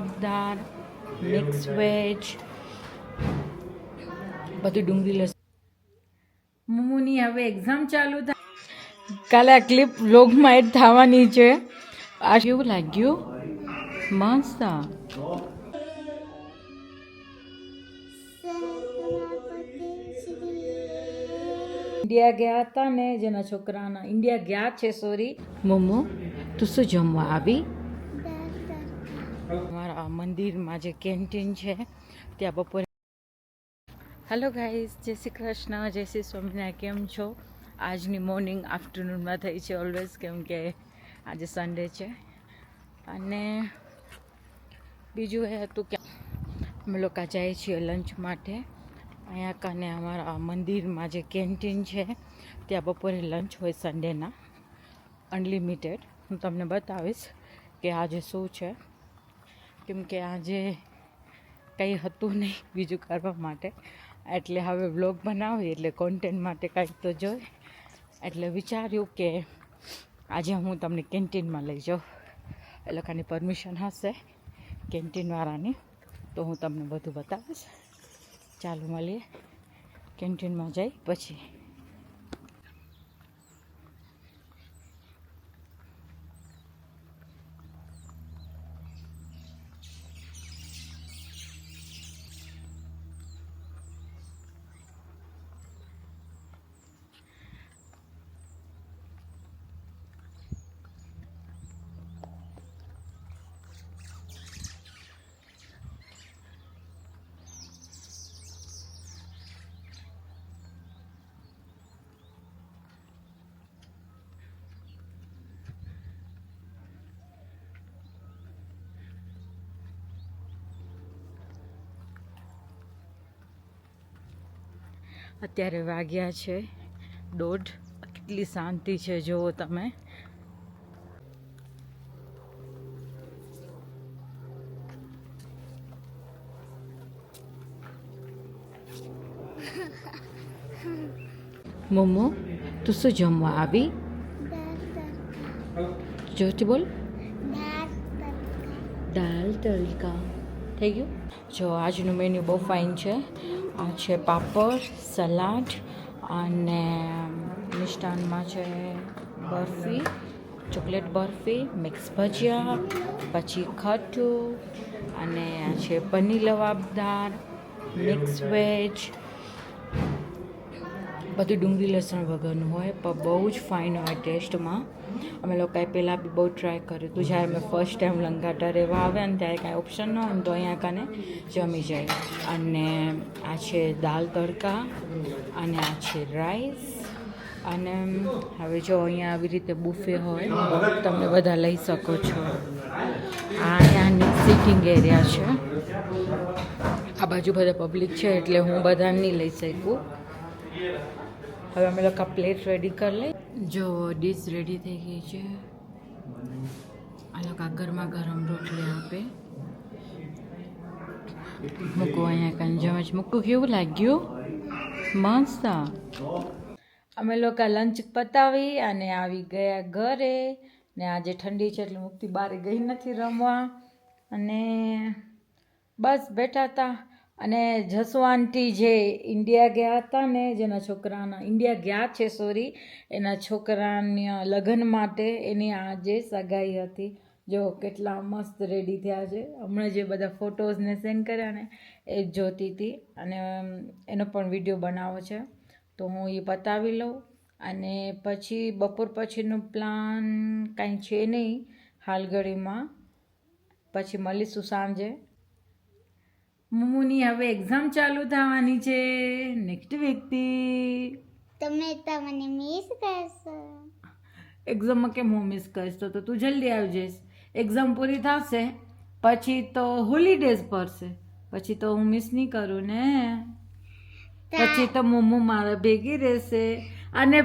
લવાબદાર, mix veg, બધું ડુંગળી લસણ. મમ્મુની હવે એક્ઝામ ચાલુ થાય. કાલે આ ક્લિપ વ્લોગમાં એડ થવાની છે. આ કેવું લાગ્યું? મસ્ત. ઇન્ડિયા ગયા હતા ને જેના છોકરાના ઇન્ડિયા ગયા છે સોરી. મમ્મુ તું શું જમવા આવી? અમારા મંદિરમાં જે કેન્ટીન છે ત્યાં બપોરે. હેલો ગાઈઝ, જય શ્રી કૃષ્ણ, જય શ્રી સ્વામિનારાયણ. કેમ છો? આજની મોર્નિંગ આફ્ટરનૂનમાં થઈ છે ઓલવેઝ, કેમ કે આજે સન્ડે છે. અને બીજું એ હતું કે અમે લોકો જઈએ છીએ લંચ માટે. અહીંયા કાને અમારા મંદિરમાં જે કેન્ટીન છે ત્યાં બપોરે લંચ હોય સન્ડેના, અનલિમિટેડ. હું તમને બતાવીશ કે આજે શું છે, કેમ કે આજે કંઈ હતું નહીં બીજું કરવા માટે, એટલે હવે વ્લોગ બનાવી એટલે કોન્ટેન્ટ માટે કંઈક તો જોઈ, એટલે વિચાર્યું કે આજે હું તમને કેન્ટીનમાં લઈ જાઉં. એ લોકોની પરમિશન હશે કેન્ટીનવાળાની, તો હું તમને બધું બતાવીશ. ચાલો મળીએ કેન્ટીનમાં જઈ પછી. અત્યારે વાગ્યા છે 1:30. કેટલી શાંતિ છે જુઓ તમે. મમ્મુ તું શું જમવા આવી? જોરથી બોલ. દાલ તડકા. થઈ ગયું? જો આજનું મેન્યુ બહુ ફાઇન છે. આ છે પાપડ, સલાડ અને મિષ્ટાનમાં છે બરફી, ચોકલેટ બરફી, મિક્સ ભજીયા, પછી ખટ્ટું, અને આ છે પનીર લવાબદાર, મિક્સ વેજ, બધું ડુંગળી લસણ વગરનું હોય પણ બહુ જ ફાઇન હોય ટેસ્ટમાં. અમે લોકોએ પહેલાં બી બહુ ટ્રાય કર્યું હતું. જ્યારે મેં ફર્સ્ટ ટાઈમ લંગાટા રહેવા આવ્યા ને ત્યારે કાંઈ ઓપ્શન ન હોય ને તો અહીંયા કાને જમી જાય. અને આ છે દાલ તડકા, અને આ છે રાઈસ. અને હવે જો અહીંયા આવી રીતે બુફે હોય, તમે બધા લઈ શકો છો. આ અહીંયાની સિટિંગ એરિયા છે. આ બાજુ બધા પબ્લિક છે એટલે હું બધા નહીં લઈ શકું. હવે અમે લોકો પ્લેટ રેડી કરી લઈ. જો ડીશ રેડી થઈ ગઈ છે. આ લોકો ગરમા ગરમ રોટલી આપે. મૂકું અહીંયા કાંઈ જમજ. મૂકું કેવું લાગ્યું? મસ્ત. અમે લોકો લંચ પતાવી અને આવી ગયા ઘરે. ને આજે ઠંડી છે એટલે મુક્તિ બહાર ગઈ નથી રમવા. અને બસ બેઠા હતા. અને જસુ આંટી જે ઇન્ડિયા ગયા હતા ને જેના છોકરાના ઇન્ડિયા ગયા છે સોરી, એના છોકરાના લગ્ન માટે એની આજે સગાઈ હતી. જો કેટલા મસ્ત રેડી થયા છે. હમણાં જે બધા ફોટોઝને સેન્ડ કર્યા ને એ જ જોતી હતી. અને એનો પણ વિડીયો બનાવો છે તો હું એ બતાવી લઉં. અને પછી બપોર પછીનું પ્લાન કાંઈ છે નહીં હાલ ઘડીમાં. પછી મળીશું સાંજે. મમ્મુની હવે એક્ઝામ ચાલુ થવાની છે નેક્સ્ટ વીકથી. તમે મને મિસ કરશો? એક્ઝામમાં કેમ હું મિસ કરીશ? તો તું જલ્દી આવી જઈશ. એક્ઝામ પૂરી થશે પછી તો હોલિડેઝ પડશે, પછી તો હું મિસ નહીં કરું ને. પછી તો મમ્મુ મારા ભેગી રહેશે. અને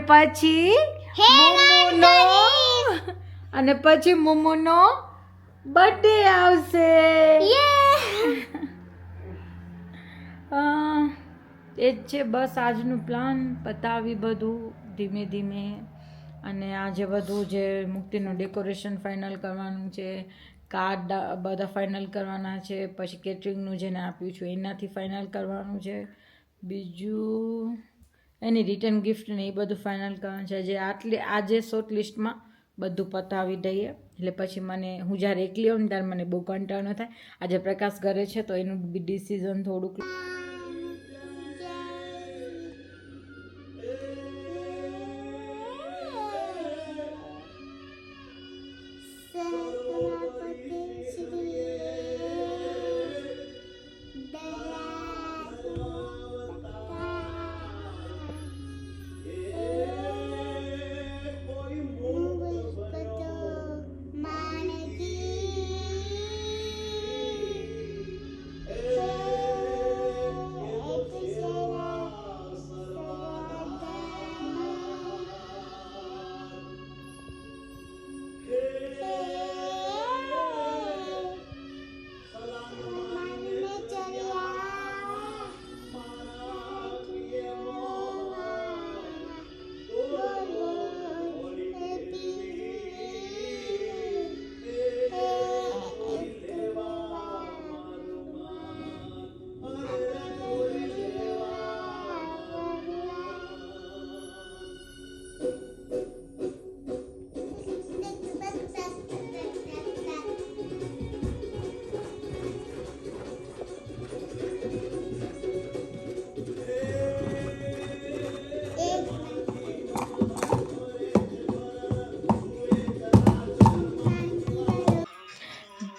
પછી મમ્મુનો બર્થડે આવશે. એ જ છે બસ આજનું પ્લાન. પતાવી બધું ધીમે ધીમે. અને આજે બધું જે મુક્તિનું ડેકોરેશન ફાઇનલ કરવાનું છે, કાર્ડ બધા ફાઇનલ કરવાના છે, પછી કેટરિંગનું જેને આપ્યું છું એનાથી ફાઇનલ કરવાનું છે, બીજું એની રિટર્ન ગિફ્ટ ને એ બધું ફાઇનલ કરવાનું છે. આજે શોર્ટ લિસ્ટમાં બધું પતાવી દઈએ એટલે પછી હું જ્યારે એકલી હોઉં ને ત્યારે મને બહુ કંટાળો ન થાય. આજે પ્રકાશ ઘરે છે તો એનું બી ડિસિઝન થોડુંક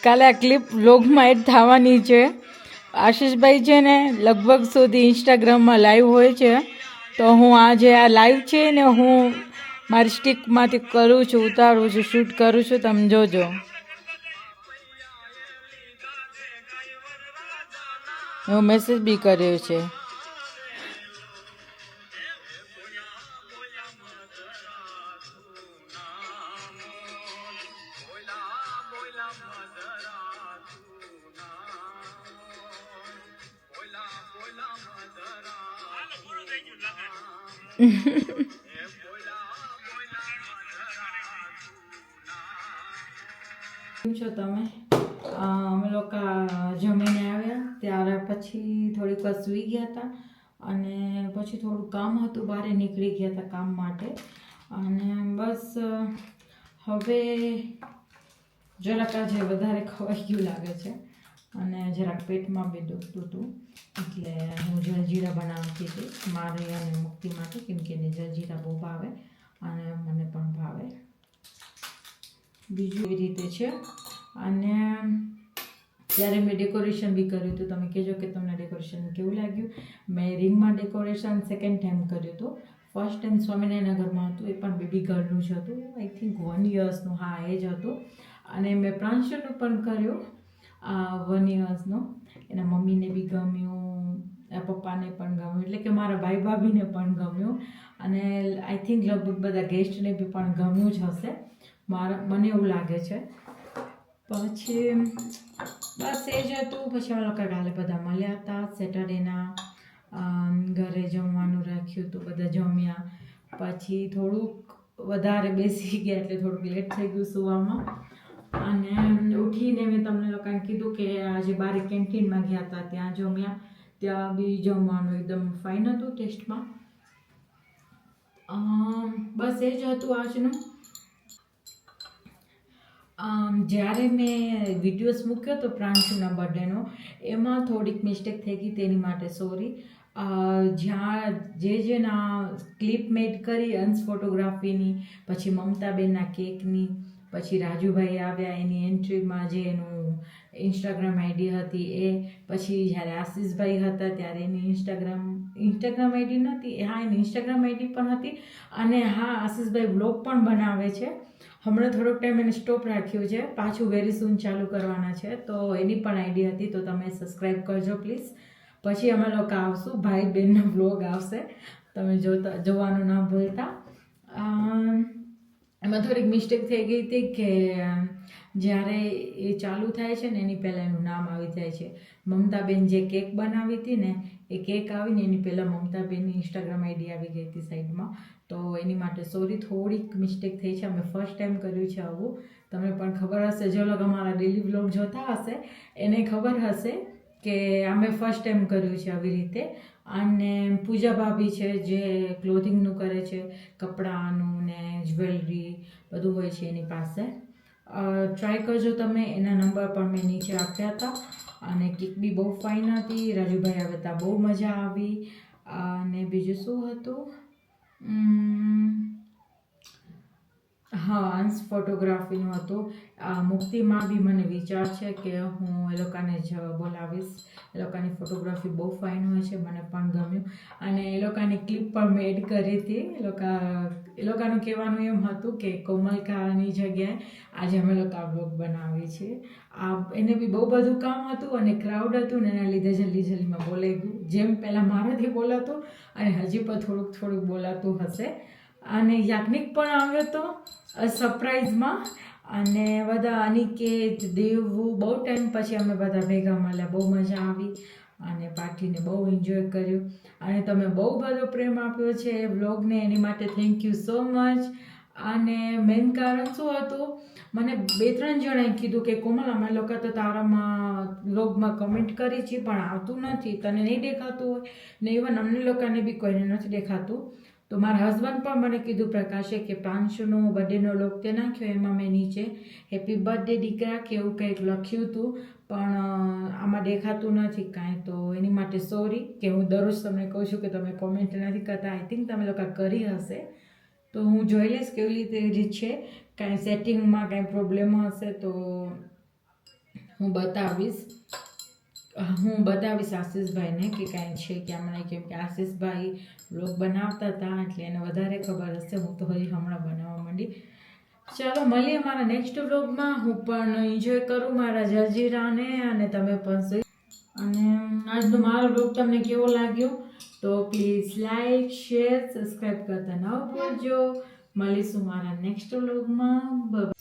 કાલે આ ક્લિપ વ્લોગમાં એડ થવાની છે. આશીષભાઈ છે ને લગભગ સુધી ઇન્સ્ટાગ્રામમાં લાઈવ હોય છે, તો હું આજે આ લાઈવ છે ને હું મારી સ્ટીકમાંથી કરું છું, ઉતારું છું, શૂટ કરું છું, તમે જોજો. હું મેસેજ બી કર્યો છે. કેમ છો તમે? અમે લોકો જમીને આવ્યા ત્યારે પછી થોડીક વાર સૂઈ ગયા હતા અને પછી થોડું કામ હતું, બહાર નીકળી ગયા હતા કામ માટે. અને બસ હવે જરાક આજે વધારે ખવાઈ ગયું લાગે છે અને જરાક પેટમાં બી દુખતું હતું, એટલે હું જલજીરા બનાવતી હતી મારે અને મુક્તિ માટે, કેમ કે એને જલજીરા બહુ ભાવે અને મને પણ ભાવે. બીજું એ રીતે છે. અને ત્યારે મેં ડેકોરેશન બી કર્યું હતું. તમે કહેજો કે તમને ડેકોરેશન કેવું લાગ્યું. મેં રિંગમાં ડેકોરેશન સેકન્ડ ટાઈમ કર્યું હતું. ફર્સ્ટ ટાઈમ સ્વામિનારાયણનગરમાં હતું, એ પણ બેબી ગર્લનું જ હતું, આઈ થિંક 1 યર્સનું, હા એ જ હતું. અને મેં પ્રાંશુનું પણ કર્યું 1 યર્સનું. એના મમ્મીને બી ગમ્યું, પપ્પાને પણ ગમ્યું, એટલે કે મારા ભાઈ ભાભીને પણ ગમ્યું અને આઈ થિંક લગભગ બધા ગેસ્ટને બી પણ ગમ્યું જ હશે, મને એવું લાગે છે. પછી બસ એ જ હતું. પછી અમે લોકો કાલે બધા મળ્યા હતા. સેટરડેના ઘરે જમવાનું રાખ્યું હતું, બધા જમ્યા. પછી થોડુંક વધારે બેસી ગયા એટલે થોડુંક લેટ થઈ ગયું સુવામાં. અને ઉઠીને મેં તમને લોકોને કીધું કે આજે બારે કેન્ટીનમાં ગયા હતા, ત્યાં જમ્યા. ત્યાં બી જમવાનું એકદમ ફાઇન હતું ટેસ્ટમાં. બસ એ જ હતું આજનું. જ્યારે મેં વિડીયોઝ મૂક્યો હતો પ્રાંશુના બર્થડેનો, એમાં થોડીક મિસ્ટેક થઈ ગઈ, તેની માટે સોરી. જ્યાં જેના ક્લિપ મેડ કરી અંશ ફોટોગ્રાફીની, પછી મમતાબેનના કેકની, પછી રાજુભાઈ આવ્યા એની એન્ટ્રીમાં જે એનું ઇન્સ્ટાગ્રામ આઈડી હતી એ, પછી જ્યારે આશીષભાઈ હતા ત્યારે એની ઇન્સ્ટાગ્રામ આઈડી નહોતી, હા એની ઇન્સ્ટાગ્રામ આઈડી પણ હતી. અને હા, આશીષભાઈ વ્લોગ પણ બનાવે છે. હમણાં થોડોક ટાઈમ એને સ્ટોપ રાખ્યું છે, પાછું વેરી સૂન ચાલુ કરવાના છે, તો એની પણ આઈડી હતી, તો તમે સબસ્ક્રાઈબ કરજો પ્લીઝ. પછી અમે લોકો આવશું, ભાઈ બહેનનો વ્લોગ આવશે, તમે જોવાનું ના ભૂલતા. એમાં થોડીક મિસ્ટેક થઈ ગઈ હતી કે જ્યારે એ ચાલુ થાય છે ને એની પહેલાં એનું નામ આવી જાય છે. મમતાબેન જે કેક બનાવી હતી ને એ કેક આવીને એની પહેલાં મમતાબેનની ઇન્સ્ટાગ્રામ આઈડી આવી ગઈ હતી સાઈડમાં, તો એની માટે સોરી, થોડીક મિસ્ટેક થઈ છે. અમે ફર્સ્ટ ટાઈમ કર્યું છે આવું, તમને પણ ખબર હશે, જે લોકો અમારા ડેલી વ્લોગ જોતા હશે એને ખબર હશે કે અમે ફર્સ્ટ ટાઈમ કર્યું છે આવી રીતે. અને પૂજા ભાભી છે જે ક્લોથિંગનું કરે છે, કપડાનું ને જ્વેલરી બધું હોય છે એની પાસે. ટ્રાય કરજો તમે, એના નંબર પણ મેં નીચે આપ્યા હતા. અને કેક બી બહુ ફાઇન હતી, રાજુભાઈ આવે ત્યાં બહુ મજા આવી. અને બીજું શું હતું, હા અંશ ફોટોગ્રાફીનું હતું. મુક્તિમાં બી મને વિચાર છે કે હું એ લોકોને જ બોલાવીશ. એ લોકોની ફોટોગ્રાફી બહુ ફાઇન હોય છે, મને પણ ગમ્યું. અને એ લોકોની ક્લિપ પણ મેં એડ કરી હતી. એ લોકોનું કહેવાનું એમ હતું કે કોમલકાની જગ્યાએ આજે અમે લોકો વ્લોગ બનાવીએ છીએ. એને બી બહુ બધું કામ હતું અને ક્રાઉડ હતું ને એના લીધે જલ્દીમાં બોલાઈ ગયું. જેમ પહેલાં મારાથી બોલાતું અને હજી પણ થોડુંક બોલાતું હશે. અને યાજ્ઞિક પણ આવ્યો હતો સરપ્રાઈઝમાં. અને બધા અનિકેત, દેવું, બહુ ટાઈમ પછી અમે બધા ભેગા મળ્યા, બહુ મજા આવી. અને પાર્ટીને બહુ એન્જોય કર્યું. અને તમે બહુ બધો પ્રેમ આપ્યો છે એ વ્લોગને, એની માટે થેન્ક યુ સો મચ. અને મેઇન કારણ શું હતું, મને 2-3 જણાએ કીધું કે કોમલ અમે લોકો તો તારામાં વ્લોગમાં કમેન્ટ કરી છે પણ આવતું નથી, તને નહીં દેખાતું હોય ને ઇવન અમને લોકોને બી કોઈને નથી દેખાતું. તો મારા હસબન્ડ પણ મને કીધું પ્રકાશે કે 500નો બર્થડેનો વ્લોગ તે નાખ્યો, એમાં મેં નીચે હેપી બર્થડે દીકરા કે એવું કંઈક લખ્યું હતું પણ આમાં દેખાતું નથી કાંઈ. તો એની માટે સોરી કે હું દરરોજ તમને કહું છું કે તમે કોમેન્ટ નથી કરતા. આઈ થિંક તમે લોકો કરી હશે, તો હું જોઈ લઈશ કેવી રીતે છે. કાંઈ સેટિંગમાં કાંઈ પ્રોબ્લેમ હશે તો હું બતાવીશ આશીષભાઈને કે કાંઈ છે કે મને, કેમ કે આશીષભાઈ વ્લોગ બનાવતા હતા એટલે એને વધારે ખબર હશે. હું તો હજી હમણાં બનાવવા માંડી. ચાલો મળીએ મારા નેક્સ્ટ વ્લોગમાં. હું પણ એન્જોય કરું મારા જજીરાને અને તમે પણ. અને આજનો મારો વ્લોગ તમને કેવો લાગ્યો તો પ્લીઝ લાઈક, શેર, સબસ્ક્રાઈબ કરતા ન ભૂલજો. મળીશું મારા નેક્સ્ટ વ્લોગમાં. બાય.